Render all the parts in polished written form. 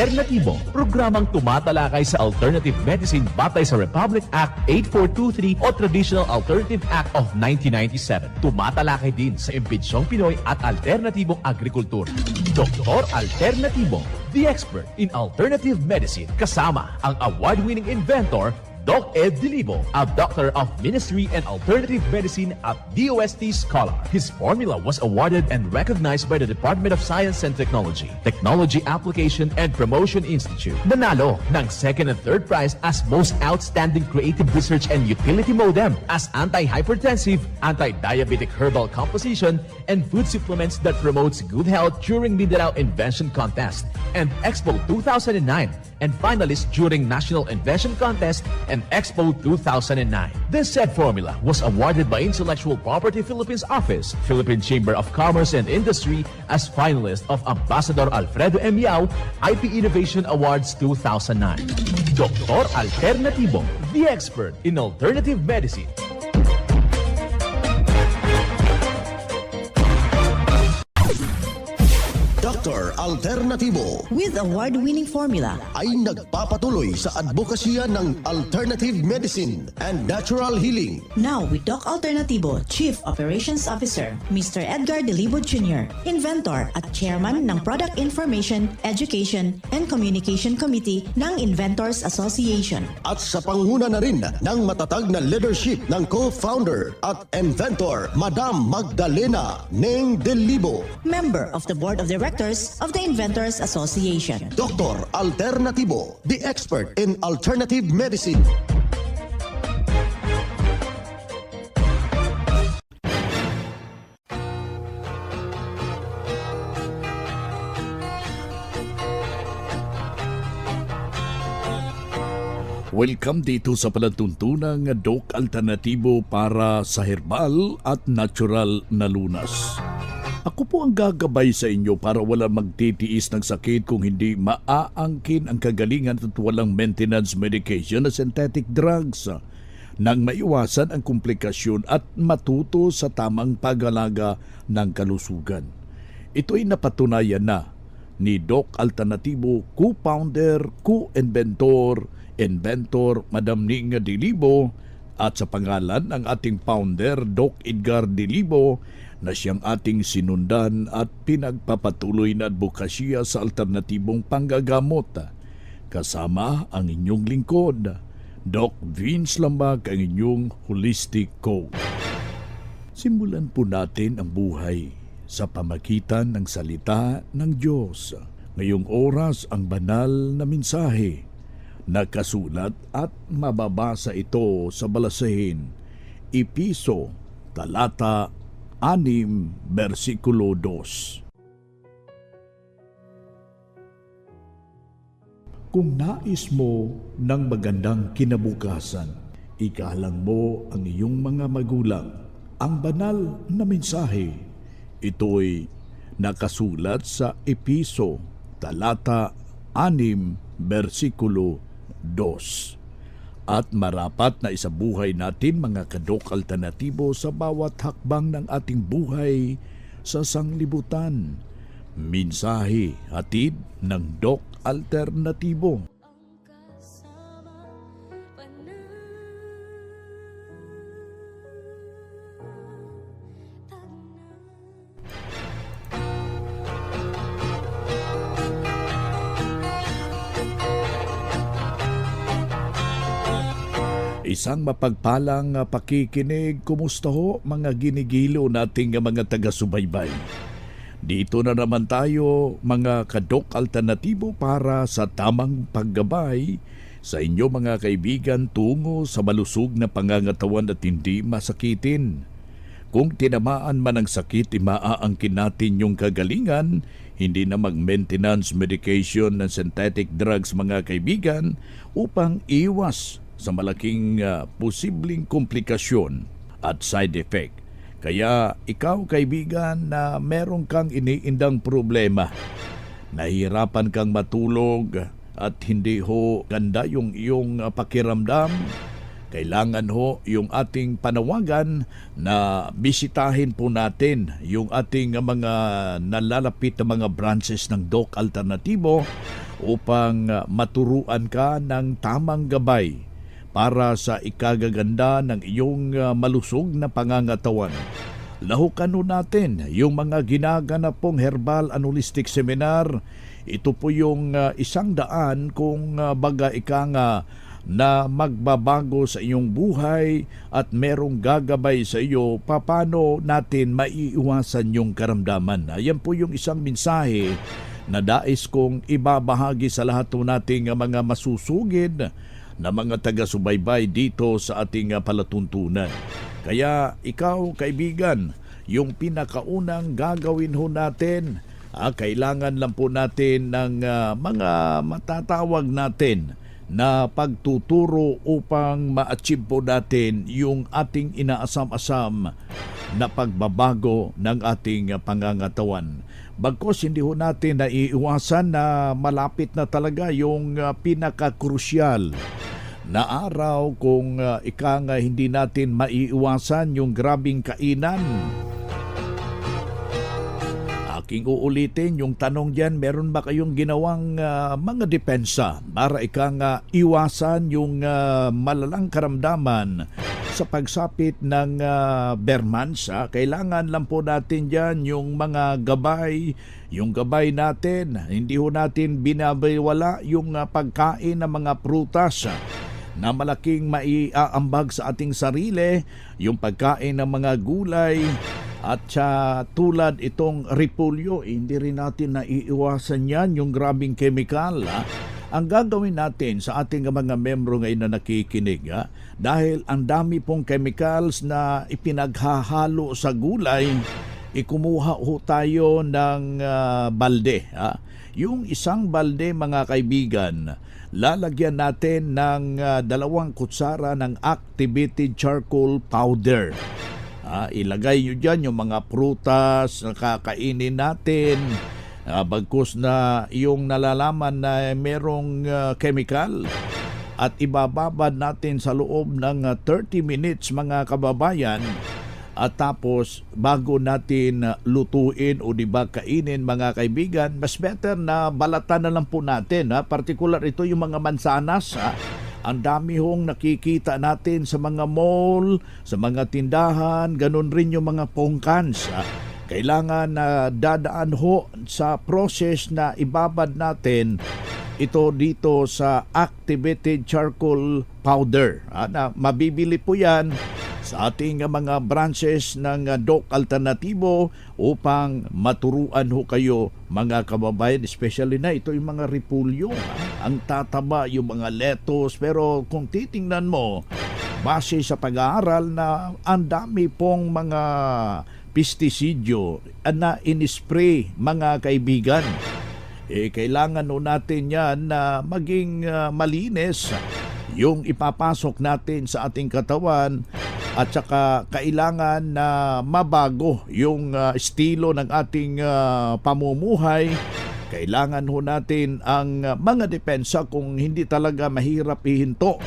Alternatibo, programang tumatalakay sa alternative medicine batay sa Republic Act 8423 o Traditional Alternative Act of 1997. Tumatalakay din sa impinsyong Pinoy at alternatibong agrikultura. Doktor Alternatibo, the expert in alternative medicine, kasama ang award-winning inventor Doc Ed Dilibo, a doctor of ministry and alternative medicine at DOST Scholar. His formula was awarded and recognized by the Department of Science and Technology, Technology Application and Promotion Institute. Nanalo ng second and third prize as Most Outstanding Creative Research and Utility Modem, as anti-hypertensive, anti-diabetic herbal composition, and food supplements that promotes good health during Mindanao Invention Contest and Expo 2009, and finalist during National Invention Contest and Expo 2009. This said formula was awarded by Intellectual Property Philippines Office, Philippine Chamber of Commerce and Industry as finalist of Ambassador Alfredo M. Yao IP Innovation Awards 2009. Doktor Alternatibo, the expert in alternative medicine. Dr. Alternatibo with award-winning formula ay nagpapatuloy sa advokasya ng alternative medicine and natural healing. Now with Doc Alternatibo, Chief Operations Officer, Mr. Edgar Dilibo Jr., Inventor at Chairman ng Product Information, Education and Communication Committee ng Inventors Association. At sa panguna na rin ng matatag na leadership ng co-founder at inventor, Madam Magdalena Neng Dilibo, Member of the Board of Directors of the Inventors Association. Dr. Alternatibo, the expert in alternative medicine. Welcome dito sa palatuntunang Doc Alternatibo para sa herbal at natural na lunas. Ako po ang gagabay sa inyo para wala magtitiis ng sakit kung hindi maaangkin ang kagalingan at walang maintenance medication na synthetic drugs nang maiwasan ang komplikasyon at matuto sa tamang pag-alaga ng kalusugan. Ito'y napatunayan na ni Doc Alternatibo, co-founder, co-inventor, inventor Madam Ning Dilibo at sa pangalan ng ating founder Doc Edgar Dilibo na siyang ating sinundan at pinagpapatuloy na advokasya sa alternatibong panggagamot. Kasama ang inyong lingkod, Doc Vince Lambag, ang inyong holistic coach. Simulan po natin ang buhay sa pamagitan ng salita ng Diyos. Ngayong oras ang banal na mensahe. Nakasulat at mababasa ito sa balasahin. Episo, talata 6, versikulo 2. Kung nais mo ng magandang kinabukasan, igalang mo ang iyong mga magulang. Ang banal na mensahe, ito'y nakasulat sa Episo, talata 6, versikulo 2. At marapat na isabuhay natin mga kadok alternatibo sa bawat hakbang ng ating buhay sa sanglibutan. Mensahe hatid ng Doc Alternatibo. Isang mapagpalang pakikinig. Kumusta ho mga ginigilo nating mga taga-subaybay? Dito na naman tayo mga kadok alternatibo para sa tamang paggabay sa inyo mga kaibigan tungo sa malusog na pangangatawan at hindi masakitin. Kung tinamaan man ng sakit, maaangkin natin yung kagalingan, hindi na mag-maintenance medication ng synthetic drugs mga kaibigan upang iwas sa malaking posibleng komplikasyon at side effect. Kaya ikaw kaibigan na meron kang iniindang problema, nahihirapan kang matulog at hindi ho ganda yung iyong pakiramdam, kailangan ho yung ating panawagan na bisitahin po natin yung ating mga nalalapit na mga branches ng Doc Alternatibo upang maturuan ka ng tamang gabay para sa ikagaganda ng iyong malusog na pangangatawan. Lahukan ho natin yung mga ginaganap pong herbal and holistic seminar. Ito po yung 100 kung baga ika nga na magbabago sa iyong buhay at merong gagabay sa iyo paano natin maiiwasan yung karamdaman. Ayan po yung isang mensahe na dais kong ibabahagi sa lahat po nating mga masusugid na mga taga-subaybay dito sa ating palatuntunan. Kaya ikaw, kaibigan, yung pinakaunang gagawin ho natin, kailangan lang po natin ng mga matatawag natin na pagtuturo upang ma-achieve po natin yung ating inaasam-asam na pagbabago ng ating pangangatawan. Bagkus hindi ho natin naiiwasan na malapit na talaga yung pinaka-krusyal na araw kung ika nga hindi natin maiiwasan yung grabing kainan. Aking uulitin yung tanong diyan, meron ba kayong ginawang mga depensa para ika nga iwasan yung malalang karamdaman sa pagsapit ng bermansa? Kailangan lang po natin diyan yung mga gabay, yung gabay natin. Hindi ho natin binabaywala yung pagkain ng mga prutas na malaking maiaambag sa ating sarili, yung pagkain ng mga gulay, at tulad itong repolyo, hindi rin natin naiiwasan yan, yung grabing chemical. Ang gagawin natin sa ating mga membro ngayon na nakikinig, dahil ang dami pong chemicals na ipinaghahalo sa gulay, ikumuha ho tayo ng balde. Yung isang balde, mga kaibigan, lalagyan natin ng 2 kutsara ng activated charcoal powder. Ilagay nyo dyan yung mga prutas na kakainin natin, bagkus na yung nalalaman na merong chemical, at ibababad natin sa loob ng 30 minutes, mga kababayan. At tapos bago natin lutuin o diba kainin, mga kaibigan, mas better na balatan na lang po natin. Partikular ito yung mga mansanas. Ang dami hong nakikita natin sa mga mall, sa mga tindahan, ganun rin yung mga pongkans. Kailangan na dadaan ho sa process na ibabad natin ito dito sa activated charcoal powder. Na mabibili po yan sa ating mga branches ng Doc Alternatibo upang maturuan ho kayo, mga kababayan, especially na ito yung mga repulyo, ang tataba, yung mga lettuce. Pero kung titingnan mo, base sa pag-aaral na ang dami pong mga pestisidyo na inispray, mga kaibigan, kailangan ho natin yan na maging malinis yung ipapasok natin sa ating katawan. At saka kailangan na mabago yung estilo ng ating pamumuhay. Kailangan ho natin ang mga depensa kung hindi talaga mahirap ihinto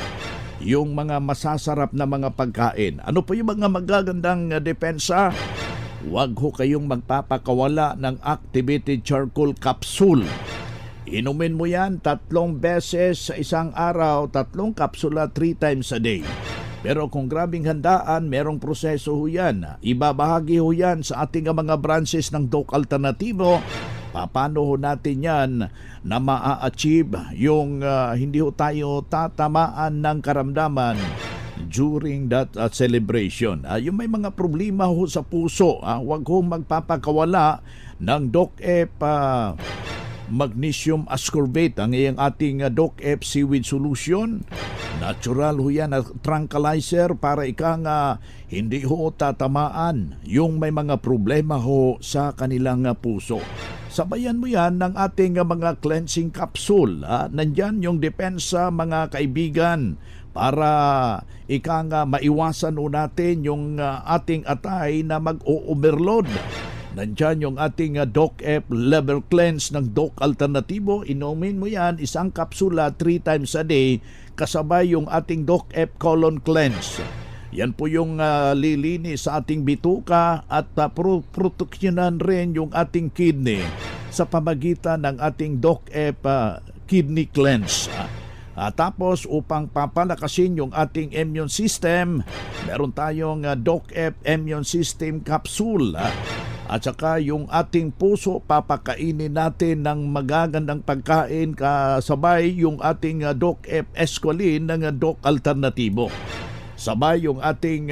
yung mga masasarap na mga pagkain. Ano po yung mga magagandang depensa? Huwag ho kayong magpapakawala ng activated charcoal capsule. Inumin mo yan 3 beses sa isang araw, 3 kapsula 3 times a day. Pero kung grabing handaan, merong proseso ho yan. Ibabahagi ho yan sa ating mga branches ng Doc Alternatibo. Paano ho natin yan na maa-achieve yung hindi ho tayo tatamaan ng karamdaman during that celebration. Yung may mga problema ho sa puso, huwag ho magpapakawala ng Doc-Ep Magnesium Ascorbate, ang iyang ating Doc-Ep Seaweed Solution. Natural ho yan na tranquilizer para hindi ho tatamaan yung may mga problema ho sa kanilang puso. Sabayan mo yan ng ating mga cleansing capsule. Nandyan yung depensa, mga kaibigan, para maiwasan ho natin yung ating atay na mag-o-overload. Nandyan yung ating Doc F Liver Cleanse ng Doc Alternatibo. Inumin mo yan, isang kapsula 3 times a day, kasabay yung ating Doc F Colon Cleanse. Yan po yung lilinis sa ating bituka at proteksyonan rin yung ating kidney sa pamagitan ng ating Doc F Kidney Cleanse. Tapos upang papalakasin yung ating immune system, meron tayong Doc F Immune System Capsule. At saka yung ating puso, papakainin natin ng magagandang pagkain kasabay yung ating Doc F Esqualene ng Doc Alternatibo. Sabay yung ating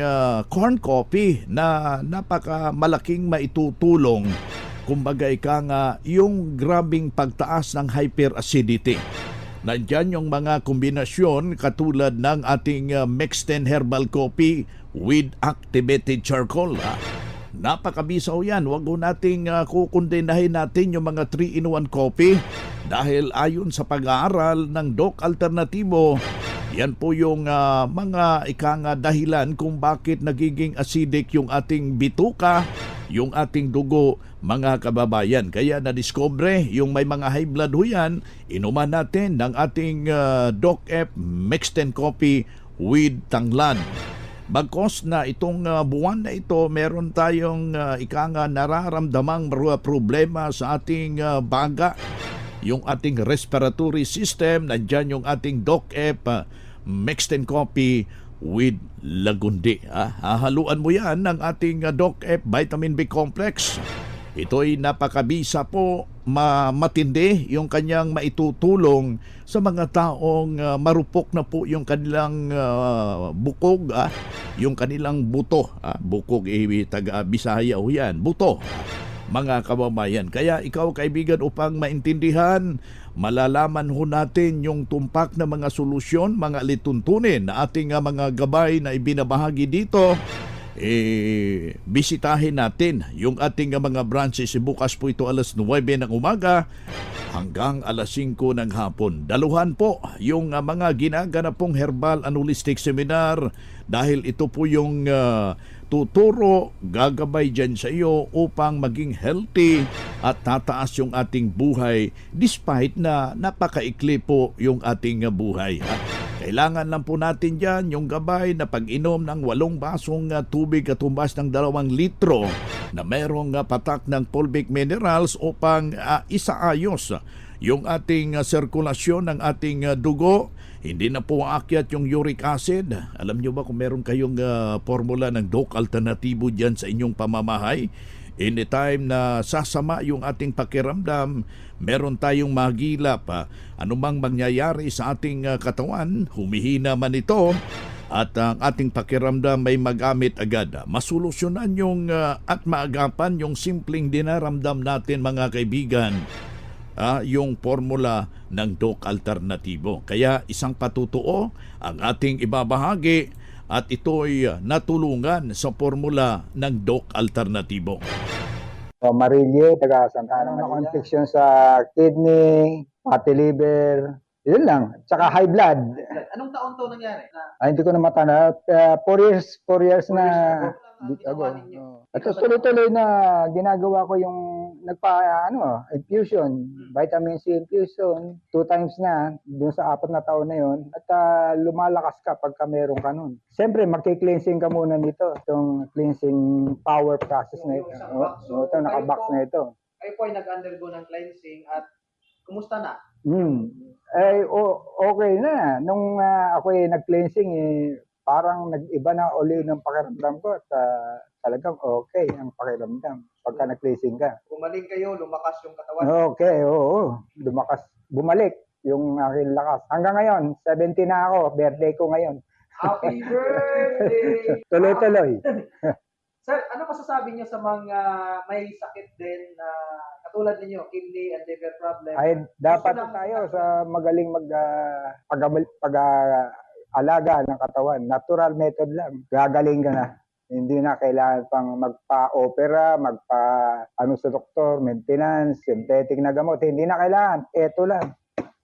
corn coffee na napakamalaking maitutulong. Kumbaga ika nga yung grabing pagtaas ng hyperacidity. Nandyan yung mga kombinasyon katulad ng ating Mixten Herbal Coffee with activated charcoal. Napakabisaw yan. Huwag nating kukundenahin natin yung mga 3-in-1 coffee dahil ayon sa pag-aaral ng Doc Alternatibo, yan po yung mga dahilan kung bakit nagiging acidic yung ating bituka, yung ating dugo, mga kababayan. Kaya na-discover yung may mga high blood ho yan, inuman natin ng ating Doc F Mixten Coffee with Tanglad. Bagkos na itong buwan na ito, meron tayong nararamdamang problema sa ating baga, yung ating respiratory system. Nandyan yung ating Doc F Mixten Coffee with Lagundi. Hahaluan mo yan ng ating Doc F Vitamin B Complex. Ito'y napakabisa po, matindi yung kanyang maitutulong sa mga taong marupok na po yung kanilang bukog, yung kanilang buto. Bukog, taga Bisaya ho yan, buto, mga kababayan. Kaya ikaw kaibigan, upang maintindihan, malalaman ho natin yung tumpak na mga solusyon, mga lituntunin na ating mga gabay na ibinabahagi dito, bisitahin natin yung ating mga branches. Bukas po ito alas 9 ng umaga hanggang alas 5 ng hapon. Daluhan po yung mga ginaganap pong herbal and holistic seminar dahil ito po yung tuturo, gagabay dyan sa iyo upang maging healthy at tataas yung ating buhay despite na napakaikli po yung ating buhay. Kailangan lang po natin dyan yung gabay na pag-inom ng 8 basong tubig katumbas ng 2 litro na mayroong patak ng fulvic minerals upang isaayos yung ating sirkulasyon ng ating dugo. Hindi na po aakyat yung uric acid. Alam nyo ba kung meron kayong formula ng Doc Alternatibo dyan sa inyong pamamahay? Anytime na sasama yung ating pakiramdam, meron tayong magilap. Anumang mangyayari sa ating katawan, humihina man ito, at ang ating pakiramdam may magamit agad. Masolusyonan yung at maagapan yung simpleng dinaramdam natin, mga kaibigan, yung formula ng Doc Alternatibo. Kaya isang patutuo ang ating ibabahagi at ito'y natulungan sa formula ng Doc Alternatibo. Marilye, taga Santa Ana. Na-infection sa kidney, fatty liver, yun lang. Tsaka high blood. Anong taon to nangyari? Hindi ko na matanda. 4 years na ago. At tuloy-tuloy na ginagawa ko yung infusion, vitamin C infusion, 2 times na, dun sa 4 na taon na yun. At lumalakas ka pagka meron ka nun. Siyempre, magki-cleansing ka muna nito. Itong cleansing power process na ito. Ito, naka-box na ito. Kayo po ay nag-undergo ng cleansing at kumusta na? Okay na. Nung ako ay nag-cleansing, parang nag-iba na uli ng pakiramdam ko at talagang okay ang pakiramdam pagka nag-cleansing ka. Gumaling kayo, lumakas yung katawan. Okay, oo. Lumakas, bumalik yung aking lakas. Hanggang ngayon, 70 na ako. Birthday ko ngayon. Happy birthday! Tuloy-tuloy. Sir, ano masasabi niyo sa mga may sakit din na katulad ninyo, kidney and liver problem? Ay, dapat tayo sa magaling alaga ng katawan. Natural method lang. Gagaling ka na. Hindi na kailangan pang magpa-opera, sa doktor, maintenance, synthetic na gamot. Hindi na kailangan. Ito lang.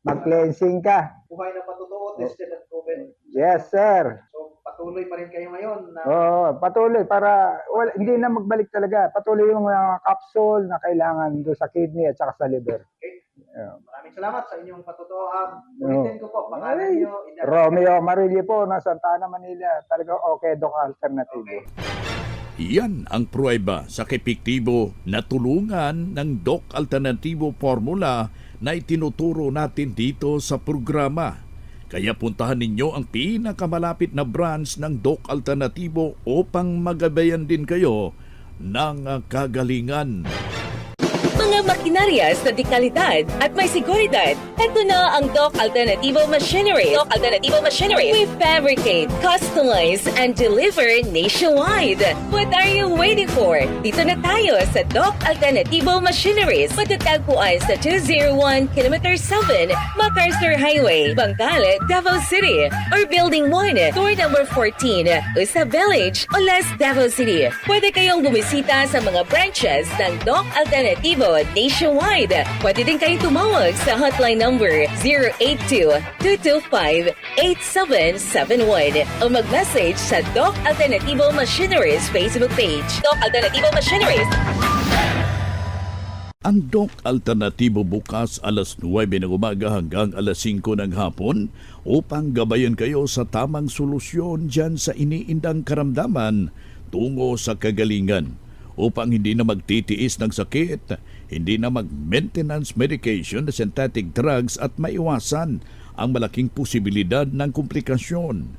Mag-cleansing ka. Buhay na patotoo, tested and proven. Yes, sir. So, patuloy patuloy pa rin kayo ngayon na Oo, patuloy para hindi na magbalik talaga. Patuloy yung mga capsule na kailangan doon sa kidney at saka sa liver. Yeah. maraming salamat sa inyong patutuhan. Ulitin ko po, pangalan Ay, nyo, edad. Romeo Marilli po, na Santa Ana, Manila. Talaga okay, Doc Alternativo. Yan ang pruweba sa epektibo na tulungan ng Doc Alternativo Formula na itinuturo natin dito sa programa. Kaya puntahan ninyo ang pinakamalapit na branch ng Doc Alternativo upang magabayan din kayo ng kagalingan. Mga makinarias na di kalidad at may seguridad. Ito na ang Doc Alternativo Machinery. Doc Alternativo Machinery. We fabricate, customize, and deliver nationwide. What are you waiting for? Dito na tayo sa Doc Alternativo Machineries. Matatagpuan sa 201 km 7 MacArthur Highway, Bangkalet, Davao City. Or Building 1, Door number 14, Usa Village, Olas, Davao City. Pwede kayong bumisita sa mga branches ng Doc Alternativo nationwide. Pwede din kayong tumawag sa hotline number 082-225-8771 o mag-message sa Doc Alternativo Machineries Facebook page. Doc Alternativo Machineries. Ang Doc Alternativo bukas alas 9 ng umaga hanggang alas 5 ng hapon upang gabayan kayo sa tamang solusyon dyan sa iniindang karamdaman tungo sa kagalingan. Upang hindi na magtitiis ng sakit, hindi na mag-maintenance medication na synthetic drugs at maiwasan ang malaking posibilidad ng komplikasyon.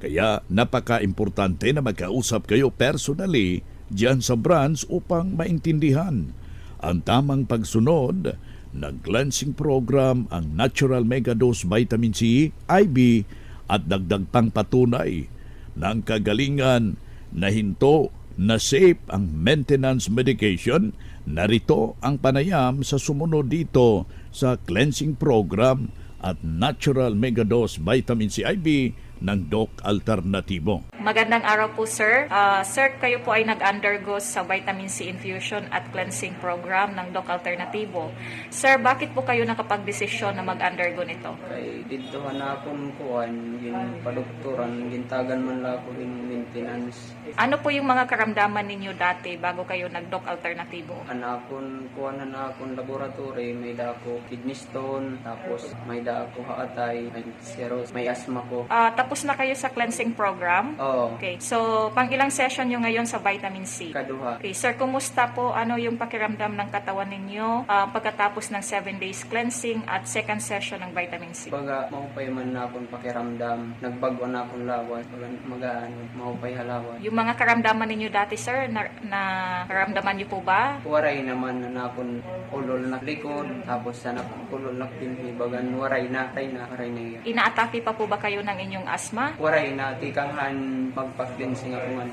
Kaya napaka-importante na magkausap kayo personally diyan sa branch upang maintindihan ang tamang pagsunod ng cleansing program, ang Natural Megadose Vitamin C, IB at dagdag pang patunay ng kagalingan na hinto na safe ang maintenance medication. Narito ang panayam sa sumunod dito sa cleansing program at Natural Megadose Vitamin C IB ng Doc Alternativo. Magandang araw po, sir. Sir, kayo po ay nag-undergo sa vitamin C infusion at cleansing program ng Doc Alternativo. Sir, bakit po kayo nakapag-desisyon na mag-undergo nito? Kay dito na akong kuhan, yung padoktoran, gintagan man lang ako yung maintenance. Ano po yung mga karamdaman ninyo dati bago kayo nag-Doc Alternativo? Anakon, kuhan na akong laboratory, may da ako kidney stone, tapos may da ako haatay, may cirrhosis, may asthma ko. Tapos na kayo sa cleansing program? Oo, Okay. So, pang ilang session nyo ngayon sa vitamin C? kaduha. Okay, sir, kumusta po? Ano yung pakiramdam ng katawan ninyo pagkatapos ng 7 days cleansing at second session ng vitamin C? Baga, mahupay man na akong pakiramdam, nagbago na akong lawas, magaan, mahupay halawan. Yung mga karamdaman ninyo dati, sir, na karamdaman nyo po ba? Waray naman na akong ulol na likod, tapos sana akong ulol na pinhi, bagan waray na yan. Inaatake pa po ba kayo ng inyong asthma? Waray na, tikanghan magpa-cleansing ako nga.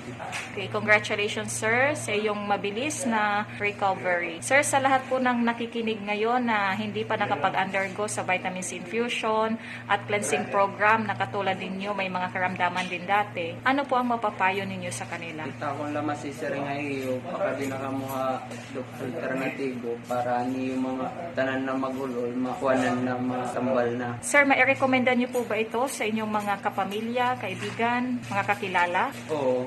Okay, congratulations, sir, sa iyong mabilis na recovery. Sir, sa lahat po ng nakikinig ngayon na hindi pa nakapag-undergo sa vitamin C infusion at cleansing program na katulad ninyo, may mga karamdaman din dati, ano po ang mapapayo ninyo sa kanila? Kita ko lang masisiri nga iyo, baka di nakamuha Dr. Alternativo para ni yung mga tanan na magulol, makuhanan na mga sambal na. Sir, ma-recommenda niyo po ba ito sa inyong mga kapamilya, kaibigan, mga kakilala? Oo,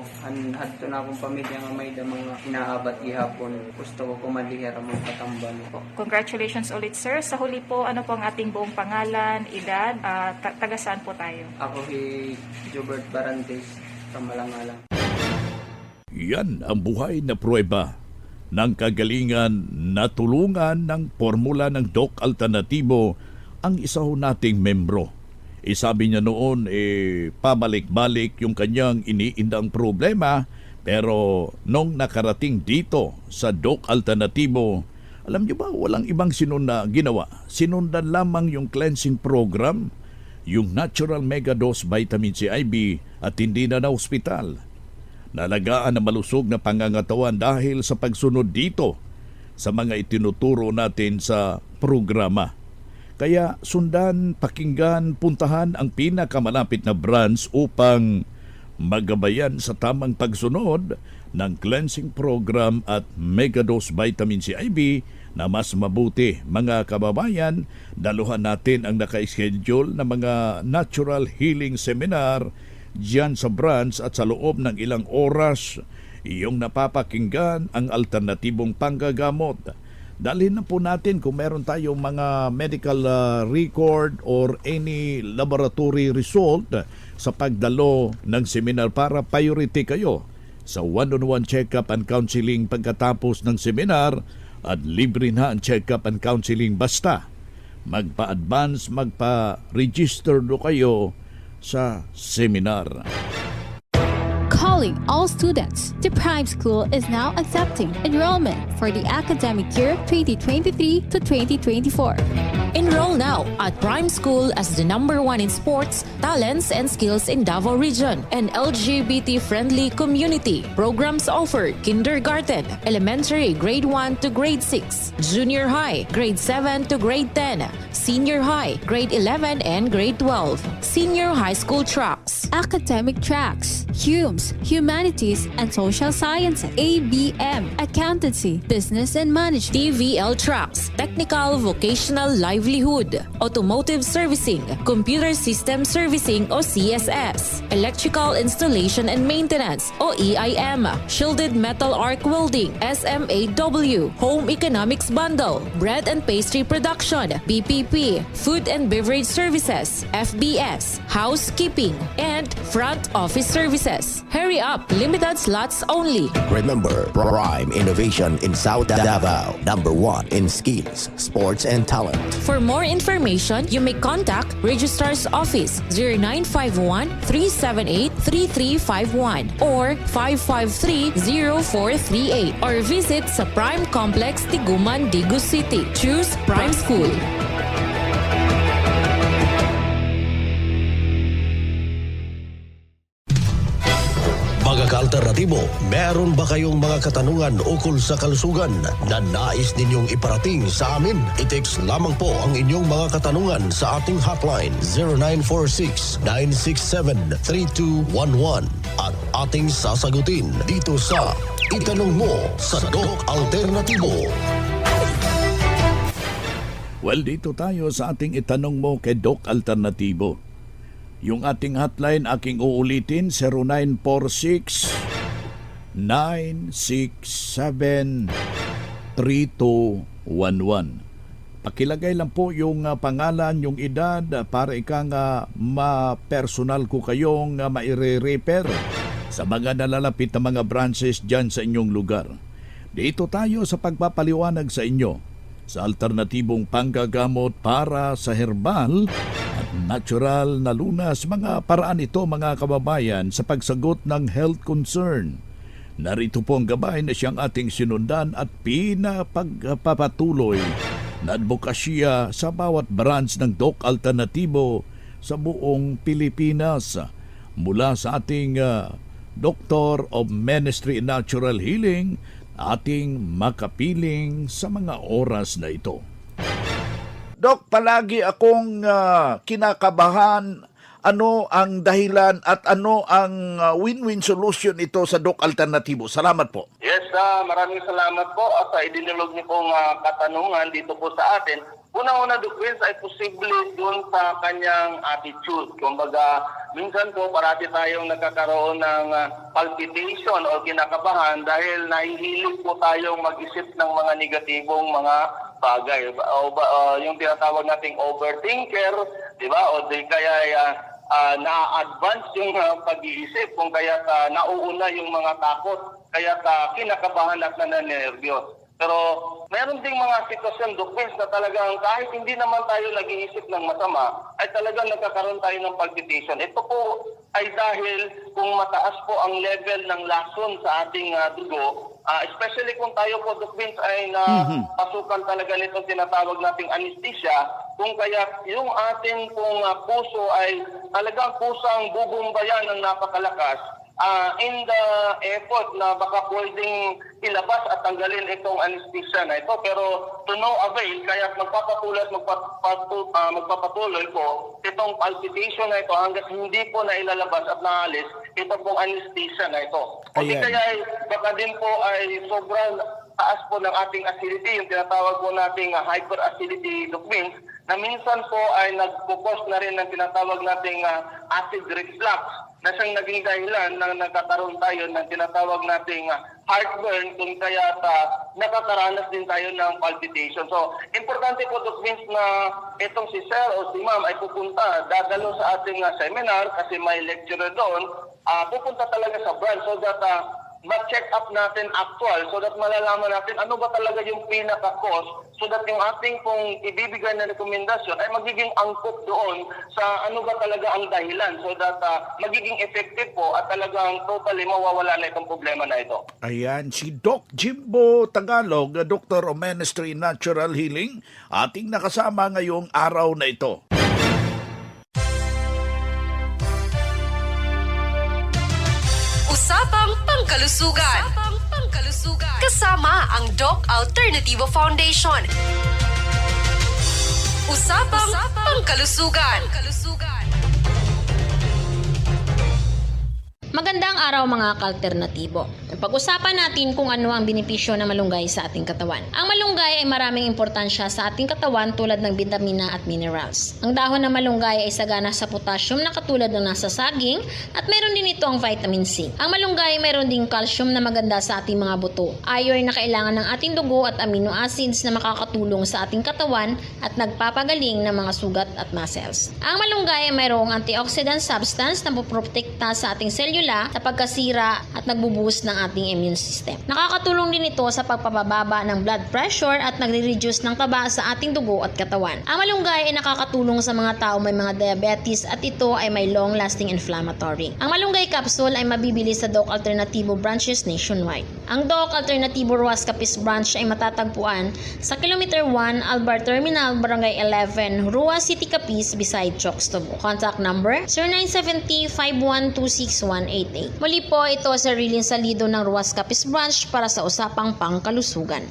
hadto na akong pamilya nga may da mga inaabat ihapon. Gusto ko kumalihira mga katambal. Congratulations ulit, sir. Sa huli po, ano po ang ating buong pangalan, edad, taga saan po tayo? Ako si Jobert Barantes, Kamalangalang. Yan ang buhay na pruweba ng kagalingan na tulungan ng formula ng Doc Alternativo ang isa ho nating membro. Sabi niya noon, pabalik-balik yung kanyang iniindang problema, pero nung nakarating dito sa Doc Alternativo, alam niyo ba, walang ibang ginawa. Sinundan lamang yung cleansing program, yung Natural Megadose Vitamin C IB at hindi na ospital. Nalagaan na malusog na pangangatawan dahil sa pagsunod dito sa mga itinuturo natin sa programa. Kaya sundan, pakinggan, puntahan ang pinakamalapit na branch upang magabayan sa tamang pagsunod ng cleansing program at Megadose Vitamin C IB na mas mabuti. Mga kababayan, daluhan natin ang naka-schedule na mga natural healing seminar diyan sa branch at sa loob ng ilang oras iyong napapakinggan ang alternatibong panggagamot. Dalhin na po natin kung meron tayong mga medical record or any laboratory result sa pagdalo ng seminar para priority kayo sa one-on-one check-up and counseling pagkatapos ng seminar at libre na ang check-up and counseling basta magpa-advance, magpa-register do kayo sa seminar. Calling all students, the Prime School is now accepting enrollment for the academic year 2023 to 2024. Enroll now at Prime School as the #1 in sports, talents, and skills in Davao Region, an LGBT-friendly community. Programs offered kindergarten, elementary grade 1 to grade 6, junior high grade 7 to grade 10, senior high grade 11 and grade 12, senior high school tracks, Academic tracks, HUMS, Humanities and Social Sciences, ABM, Accountancy, Business and Management, TVL tracks, technical vocational livelihood, automotive servicing, computer system servicing o CSS, electrical installation and maintenance o EIM, shielded metal arc welding, SMAW, home economics bundle, bread and pastry production, BPP, food and beverage services, FBS, housekeeping, and front office services. Hurry up, limited slots only. Remember, Prime Innovation in South Davao, #1 in skills, sports, and talent. For more information, you may contact Registrar's Office 0951-378-3351 or 553-0438 or visit sa Prime Complex, Tiguman, Digus City. Choose Prime School. Mga ka-alternatibo, meron ba kayong mga katanungan ukol sa kalusugan na nais ninyong iparating sa amin? I-text lamang po ang inyong mga katanungan sa ating hotline 0946-967-3211 at ating sasagutin dito sa Itanong Mo sa Doc Alternatibo. Well, dito tayo sa ating Itanong Mo kay Doc Alternatibo. Yung ating hotline, aking uulitin, 0946-967-3211. Pakilagay lang po yung pangalan, yung edad, para ikang ma-personal ko kayong maire-refer sa mga nalalapit na mga branches dyan sa inyong lugar. Dito tayo sa pagpapaliwanag sa inyo sa alternatibong panggagamot para sa herbal at natural na lunas. Mga paraan ito, mga kababayan, sa pagsagot ng health concern. Narito po ang gabay na siyang ating sinundan at pinapagpapatuloy na advokasya sa bawat branch ng Doc Alternatibo sa buong Pilipinas. Mula sa ating Doctor of Ministry in Natural Healing, ating makapiling sa mga oras na ito. Dok, palagi akong kinakabahan. Ano ang dahilan at ano ang win-win solution ito sa Doc Alternatibo? Salamat po. Yes, maraming salamat po sa idinulog niyo pong katanungan dito po sa atin. Unang-una, Doc Vince, ay posible doon sa kanyang attitude. Kumbaga, minsan po parati tayong nagkakaroon ng palpitation o kinakabahan dahil nahihilig po tayong mag-isip ng mga negatibong mga bagay. Yung tinatawag nating overthinker, di ba? O di kaya na-advance yung pag-iisip, kung kaya nauuna yung mga takot, kaya kinakabahan at nananervyos. Pero meron ding mga sitwasyon, Doc Vince, na talagang kahit hindi naman tayo nag-iisip ng masama, ay talagang nagkakaroon tayo ng palpitation. Ito po ay dahil kung mataas po ang level ng lason sa ating dugo, especially kung tayo po, Doc Vince, ay napasukan talaga nitong tinatawag nating anesthesia, kung kaya yung ating pong puso ay talagang pusang bubumbayan ng napakalakas, in the effort na baka pwedeng ilabas at tanggalin itong anesthesia na ito, pero to no avail, kaya magpapatuloy po itong palpitation na ito hanggang hindi po na ilalabas at naalis ito pong anesthesia na ito. Kasi kaya baka din po ay sobrang taas po ng ating acidity, yung tinatawag po nating hyperacidity, Doc Vince, na minsan po ay nagpo-cause na rin ng tinatawag nating acid reflux na siyang naging dahilan na nagkakaroon tayo ng tinatawag nating heartburn kung kaya nakakaranas din tayo ng palpitation. So, importante po Doc Vince na itong si Sir o si Ma'am ay pupunta, dadalo sa ating seminar kasi may lecturer doon, pupunta talaga sa branch so that ma-check up natin actual so that malalaman natin ano ba talaga yung pinaka-cause so that yung ating pong ibibigay na rekomendasyon ay magiging angkop doon sa ano ba talaga ang dahilan so that magiging effective po at talagang totally mawawala na itong problema na ito. Ayan, si Doc Jimbo Tagalog, Doctor of Ministry Natural Healing, ating nakasama ngayong araw na ito. Usapang Pangkalusugan. Kasama ang Doc Alternativo Foundation. Usapang Pangkalusugan. Magandang araw mga ka-alternatibo. Pag-usapan natin kung ano ang benepisyo ng malunggay sa ating katawan. Ang malunggay ay maraming importansya sa ating katawan tulad ng bitamina at minerals. Ang dahon ng malunggay ay sagana sa potassium na katulad ng nasa saging at mayroon din ito ang vitamin C. Ang malunggay ay mayroon ding calcium na maganda sa ating mga buto, iron na kailangan ng ating dugo at amino acids na makakatulong sa ating katawan at nagpapagaling ng mga sugat at muscles. Ang malunggay ay mayroong antioxidant substance na puprotekta sa ating selula sa pagkasira at nagbubuhos ng ating immune system. Nakakatulong din ito sa pagpapababa ng blood pressure at nagre-reduce ng taba sa ating dugo at katawan. Ang malunggay ay nakakatulong sa mga tao may mga diabetes at ito ay may long-lasting inflammatory. Ang malunggay capsule ay mabibili sa Doc Alternativo branches nationwide. Ang Doc Alternativo Ruas Capiz branch ay matatagpuan sa Kilometer 1, Albar Terminal, Barangay 11, Ruas City, Capiz, beside Chokstobo. Contact number 0970-5126188. Muli po, ito sa Rilin Salido ng Ruas Capiz branch para sa Usapang Pangkalusugan.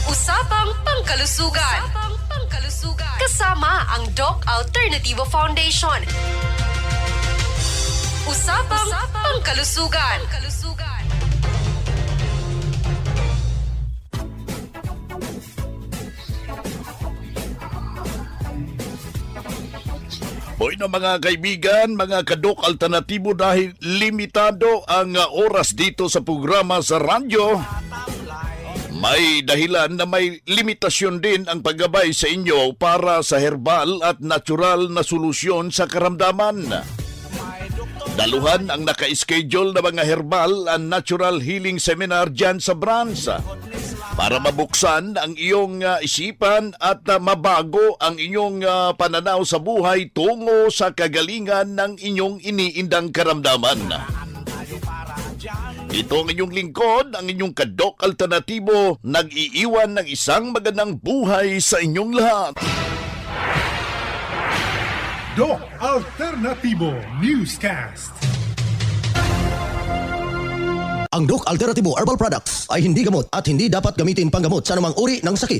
Usapang Pangkalusugan. Kasama ang Doc Alternativo Foundation. Usapang Pangkalusugan. Hoy na mga kaibigan, mga kadok alternatibo dahil limitado ang oras dito sa programa sa radyo. May dahilan na may limitasyon din ang paggabay sa inyo para sa herbal at natural na solusyon sa karamdaman. Daluhan ang naka-schedule na mga herbal and natural healing seminar dyan sa branch para mabuksan ang iyong isipan at mabago ang inyong pananaw sa buhay tungo sa kagalingan ng inyong iniindang karamdaman. Ito ang inyong lingkod, ang inyong kadok alternatibo, nag-iiwan ng isang magandang buhay sa inyong lahat. Doc Alternativo Newscast. Ang Doc Alternativo Herbal Products ay hindi gamot at hindi dapat gamitin panggamot sa anumang uri ng sakit.